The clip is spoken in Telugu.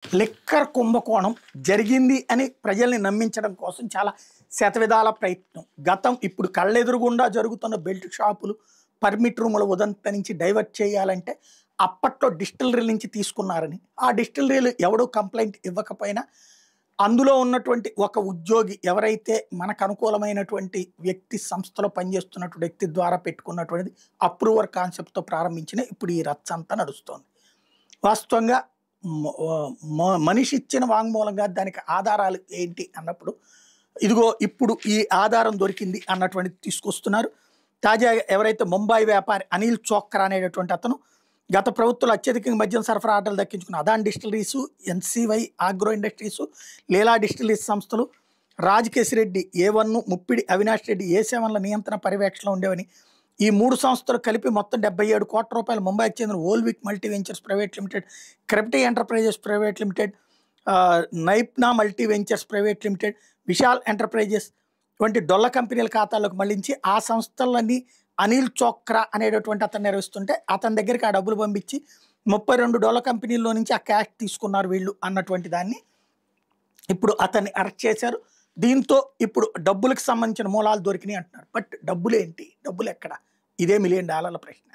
లిక్కర్ కుంభకోణం జరిగింది అని ప్రజల్ని నమ్మించడం కోసం చాలా శతవిధాల ప్రయత్నం. ఇప్పుడు కళ్ళెదురుగుండా జరుగుతున్న బెల్ట్ షాపులు, పర్మిట్ రూముల ఉదంత నుంచి డైవర్ట్ చేయాలంటే అప్పట్లో డిస్టిలరీ నుంచి తీసుకున్నారని, ఆ డిస్టిలరీలు ఎవడూ కంప్లైంట్ ఇవ్వకపోయినా అందులో ఉన్నటువంటి ఒక ఉద్యోగి ఎవరైతే మనకు అనుకూలమైనటువంటి వ్యక్తి సంస్థలో పనిచేస్తున్నటువంటి వ్యక్తి ద్వారా పెట్టుకున్నటువంటిది అప్రూవర్ కాన్సెప్ట్తో ప్రారంభించిన ఇప్పుడు ఈ రచ్చ అంతా నడుస్తోంది. వాస్తవంగా మనిషి ఇచ్చిన వాంగ్మూలంగా దానికి ఆధారాలు ఏంటి అన్నప్పుడు ఇదిగో ఇప్పుడు ఈ ఆధారం దొరికింది అన్నటువంటిది తీసుకొస్తున్నారు. తాజాగా ఎవరైతే ముంబై వ్యాపారి అనిల్ చోక్రా అనేటటువంటి అతను గత ప్రభుత్వాలు అత్యధికంగా మద్యం సరఫరా ఆర్డర్లు దక్కించుకున్న అదాన్ డిస్టిలరీసు, ఎన్సీవై ఆగ్రో ఇండస్ట్రీసు, లీలా డిస్టిలరీస్ సంస్థలు, రాజకేశ్ రెడ్డి A1, ముప్పిడి అవినాష్ రెడ్డి A7ల నియంత్రణ పర్యవేక్షణలో ఉండేవని, ఈ 3 సంస్థలు కలిపి మొత్తం 77 కోట్ల రూపాయలు ముంబైకి చెందిన Olvik multi ventures private limited, క్రెప్టీ ఎంటర్ప్రైజెస్ ప్రైవేట్ లిమిటెడ్, నైప్నా multi ventures private limited, Vishal enterprises వంటి డొల్ల కంపెనీల ఖాతాల్లోకి మళ్లించి ఆ సంస్థలన్నీ అనిల్ చోక్రా అనేటటువంటి అతను నిర్వహిస్తుంటే అతని దగ్గరికి ఆ డబ్బులు పంపించి 32 డొల్ల కంపెనీల్లో నుంచి ఆ క్యాష్ తీసుకున్నారు వీళ్ళు అన్నటువంటి దాన్ని ఇప్పుడు అతన్ని అరెస్ట్ చేశారు. దీంతో ఇప్పుడు డబ్బులకు సంబంధించిన మూలాలు దొరికినాయి అంటున్నారు. బట్ డబ్బులు ఏంటి, డబ్బులు ఎక్కడ, ఇదే $1 మిలియన్ ప్రశ్న.